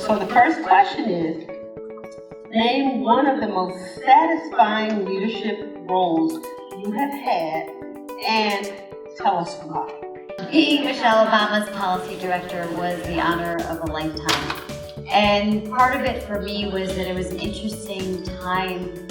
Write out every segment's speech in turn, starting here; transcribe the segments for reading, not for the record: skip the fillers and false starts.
So the first question is, name one of the most satisfying leadership roles you have had and tell us why. Being Michelle Obama's policy director was the honor of a lifetime. And part of it for me was that it was an interesting time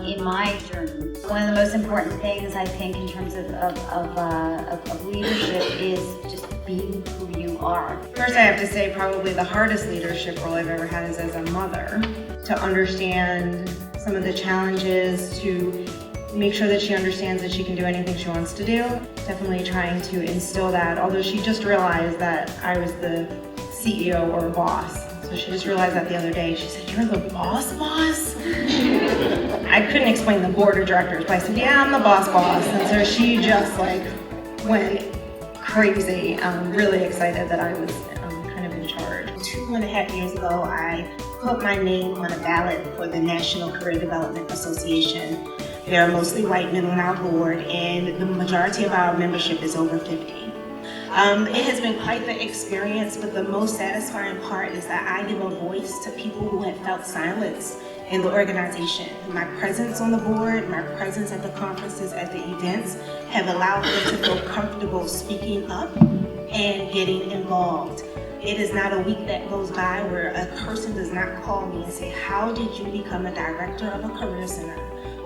in my journey. One of the most important things I think in terms of leadership is just being who you are. First, I have to say probably the hardest leadership role I've ever had is as a mother. To understand some of the challenges, to make sure that she understands that she can do anything she wants to do. Definitely trying to instill that, although she just realized that I was the CEO or boss. So she just realized that the other day. She said, "You're the boss? I couldn't explain the board of directors, but I said, "Yeah, I'm the boss." And so she just went crazy. I'm really excited that I was kind of in charge. 2.5 years ago, I put my name on a ballot for the National Career Development Association. There are mostly white men on our board, and the majority of our membership is over 50. It has been quite the experience, but the most satisfying part is that I give a voice to people who have felt silence in the organization. My presence on the board, my presence at the conferences, at the events, have allowed them to feel comfortable speaking up and getting involved. It is not a week that goes by where a person does not call me and say, "How did you become a director of a career center?"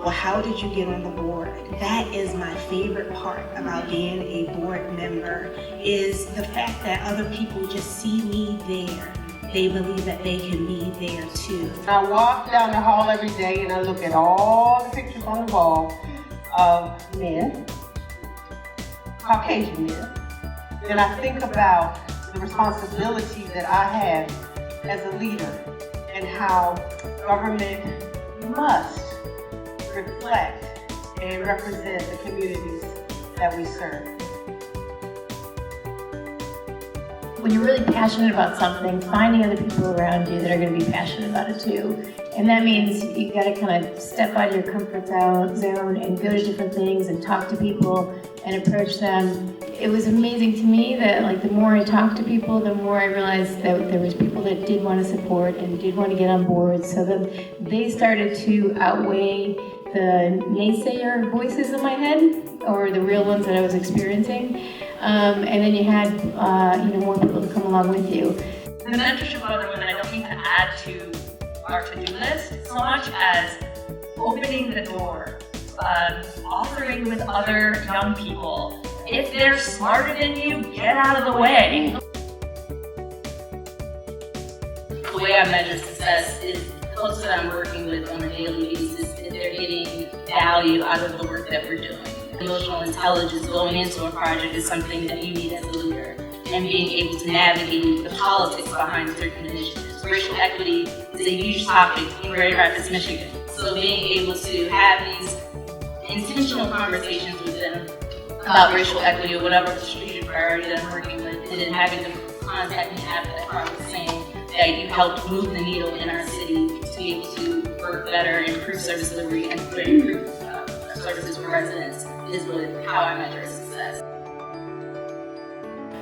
Or "How did you get on the board?" That is my favorite part about being a board member, is the fact that other people just see me there. They believe that they can be there too. I walk down the hall every day and I look at all the pictures on the wall of men, Caucasian men, and I think about the responsibility that I have as a leader and how government must reflect and represent the communities that we serve. When you're really passionate about something, finding other people around you that are going to be passionate about it too. And that means you got to kind of step out of your comfort zone and go to different things and talk to people and approach them. It was amazing to me that the more I talked to people, the more I realized that there was people that did want to support and did want to get on board. So then they started to outweigh the naysayer voices in my head, or the real ones that I was experiencing. And then you had more people to come along with you. The mentorship of other women I don't mean to add to our to-do list so much as opening the door, authoring with other young people. If they're smarter than you, get out of the way. The way I measure success is the folks that I'm working with on a daily basis, if they're getting value out of the work that we're doing. Emotional intelligence going into a project is something that you need as a leader, and being able to navigate the politics behind certain initiatives. Racial equity is a huge topic in Greater Rapids, Michigan. So being able to have these intentional conversations with them about racial equity or whatever the strategic priority that I'm working with, and then having them contact me after that project saying that you helped move the needle in our city to be able to work better, improve service delivery, and improve services for residents is really how I measure success.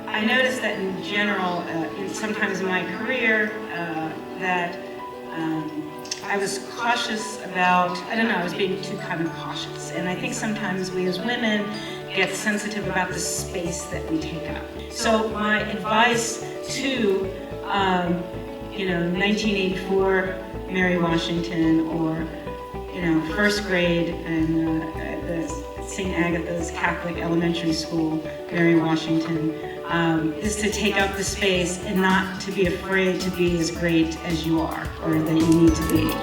I noticed that in general, sometimes in my career, that I was cautious about, I was being too kind of cautious. And I think sometimes we as women get sensitive about the space that we take up. So my advice to, 1984 Mary Washington, or, first grade and the St. Agatha's Catholic Elementary School, Mary Washington, is to take up the space and not to be afraid to be as great as you are or that you need to be.